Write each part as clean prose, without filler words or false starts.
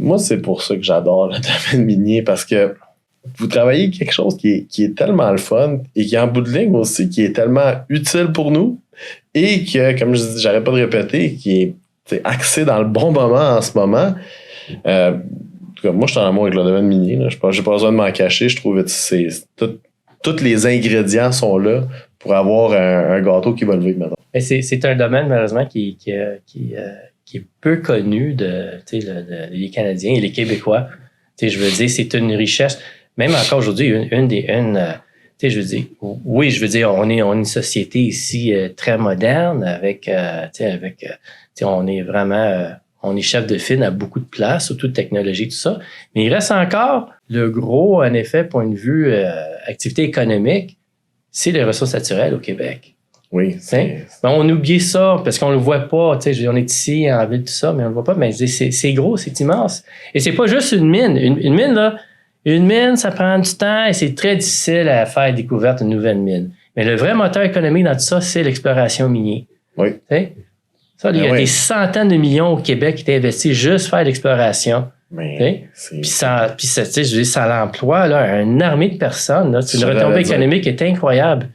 moi, c'est pour ça que j'adore le domaine minier, parce que vous travaillez quelque chose qui est tellement le fun et qui, en bout de ligne aussi, qui est tellement utile pour nous et que, comme je dis, j'arrête pas de répéter, qui est axé dans le bon moment en ce moment. En tout cas, moi, je suis en amour avec le domaine minier. J'ai pas besoin de m'en cacher. Je trouve que tous les ingrédients sont là pour avoir un gâteau qui va lever maintenant. C'est un domaine, malheureusement, qui est peu connu les Canadiens et les Québécois. Je veux dire, c'est une richesse. Même encore aujourd'hui, je veux dire, oui, je veux dire, on est une société ici très moderne on est vraiment, on est chef de file à beaucoup de places, surtout de technologie, tout ça. Mais il reste encore le gros, en effet, point de vue activité économique, c'est les ressources naturelles au Québec. Oui. On oublie ça parce qu'on le voit pas. On est ici en ville, tout ça, mais on le voit pas. Mais c'est gros, c'est immense. Et c'est pas juste une mine. Une mine, là, ça prend du temps et c'est très difficile à faire découverte d'une nouvelle mine. Mais le vrai moteur économique dans tout ça, c'est l'exploration minière. Oui. Ça, il y a des centaines de millions au Québec qui étaient investis juste faire l'exploration. Puis ça l'emploie là, une armée de personnes. Là. Une retombée économique est incroyable.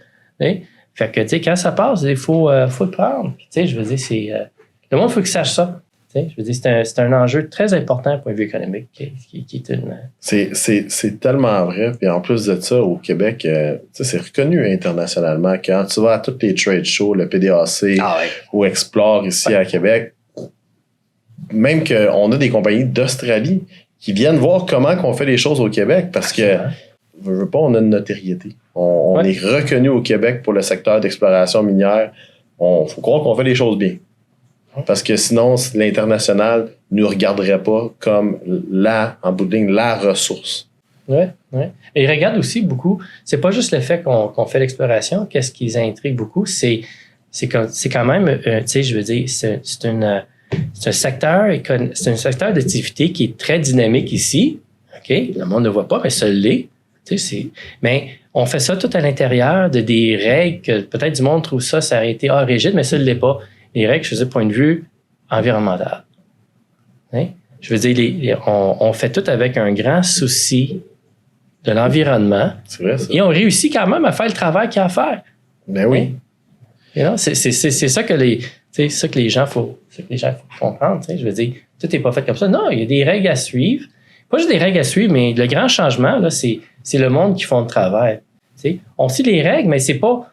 Fait que, quand ça passe, il faut le prendre. Puis, je veux dire, le monde, il faut qu'il sache ça. Je veux dire, c'est un enjeu très important point de vue économique qui est une... C'est tellement vrai. Puis en plus de ça, au Québec, c'est reconnu internationalement. Quand tu vas à tous les trade shows, le PDAC ou Explore ici à Québec, même qu'on a des compagnies d'Australie qui viennent voir comment on fait les choses au Québec parce que veux pas, on a une notoriété. On est reconnu au Québec pour le secteur d'exploration minière. Faut croire qu'on fait les choses bien. Parce que sinon, l'international ne nous regarderait pas comme en bout de ligne, la ressource. Oui. Et ils regardent aussi beaucoup, c'est pas juste le fait qu'on fait l'exploration, qu'est-ce qui les intrigue beaucoup, c'est quand même, je veux dire, c'est un secteur d'activité qui est très dynamique ici. OK? Le monde ne voit pas, mais ça l'est. Mais on fait ça tout à l'intérieur de des règles que peut-être du monde trouve ça aurait été rigide, mais ça ne l'est pas. Les règles, je veux dire, point de vue environnemental. Je veux dire, on fait tout avec un grand souci de l'environnement. C'est vrai, ça. Et on réussit quand même à faire le travail qu'il y a à faire. Ben oui. C'est ça que les gens faut comprendre. Je veux dire, tout n'est pas fait comme ça. Non, il y a des règles à suivre. Pas juste des règles à suivre, mais le grand changement, là, c'est le monde qui font le travail. On suit les règles, mais c'est pas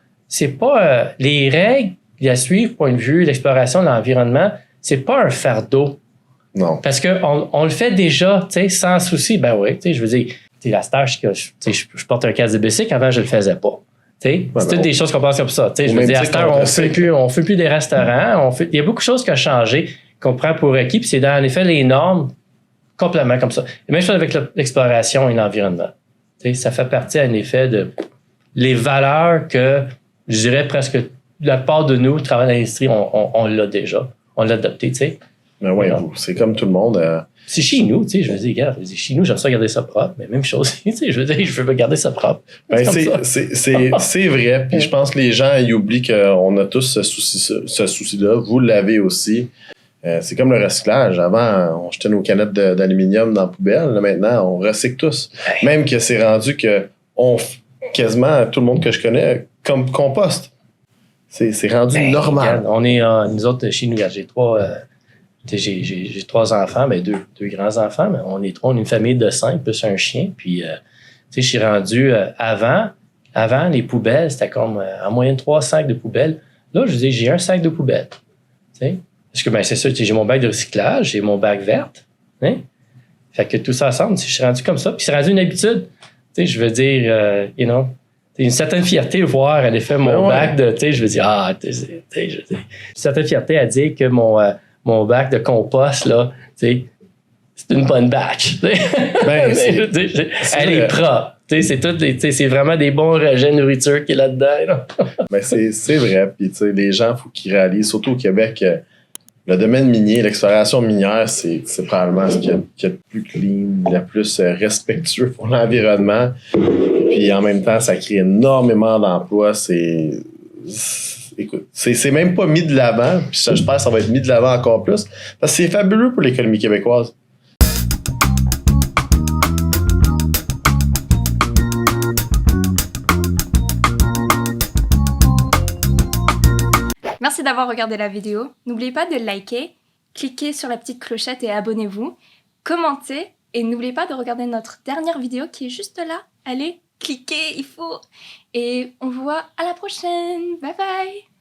les règles à suivre, point de vue, l'exploration de l'environnement, c'est pas un fardeau. Non. Parce qu'on le fait déjà, sans souci. Ben oui, je veux dire, la stage que je porte un casque de bicycle, avant, je le faisais pas. C'est toutes des choses qu'on pense comme ça. Je veux dire, à cette heure, on fait plus des restaurants. Il y a beaucoup de choses qui ont changé, qu'on prend pour acquis, puis c'est en effet les normes complètement comme ça. Et même chose avec l'exploration et l'environnement. Ça fait partie, en effet, de les valeurs que, je dirais, presque la part de nous, le travail dans l'industrie, on l'a déjà. On l'a adopté, tu sais. Mais oui, c'est comme tout le monde. C'est chez nous, tu sais, je veux dire, regarde, chez nous, j'aime ça garder ça propre, mais même chose, tu sais, je veux dire, je veux garder ça propre. C'est vrai, puis je pense que les gens, ils oublient qu'on a tous ce souci-là. Vous l'avez aussi. C'est comme le recyclage. Avant, on jetait nos canettes d'aluminium dans la poubelle. Là, maintenant, on recycle tous. Hey. Même que c'est rendu que quasiment tout le monde que je connais comme compost. C'est rendu normal. Regarde, on est, nous autres, chez nous, j'ai trois enfants, mais deux grands-enfants, mais on est trois, on est une famille de 5 plus un chien. Puis, je suis rendu avant, les poubelles, c'était comme en moyenne 3 sacs de poubelles. Là, je dis, j'ai un sac de poubelle. Parce que, c'est ça, j'ai mon bac de recyclage, j'ai mon bac verte. Fait que tout ça ensemble, je suis rendu comme ça. Puis, c'est rendu une habitude. Je veux dire, une certaine fierté de voir, en effet, mon bac de, je veux dire, une certaine fierté à dire que mon bac de compost, là, c'est une bonne batch. Elle est propre. C'est vraiment des bons rejets de nourriture qui est là-dedans. Là. C'est vrai. Puis, les gens, il faut qu'ils réalisent, surtout au Québec, le domaine minier, l'exploration minière, c'est probablement ce qu'il y a de plus clean, le plus respectueux pour l'environnement. Puis en même temps, ça crée énormément d'emplois. Écoute, c'est même pas mis de l'avant. Puis ça, j'espère que ça va être mis de l'avant encore plus. Parce que c'est fabuleux pour l'économie québécoise. Merci d'avoir regardé la vidéo. N'oubliez pas de liker, cliquez sur la petite clochette et abonnez-vous. Commentez et n'oubliez pas de regarder notre dernière vidéo qui est juste là. Allez, cliquez, il faut. Et on vous voit à la prochaine. Bye bye.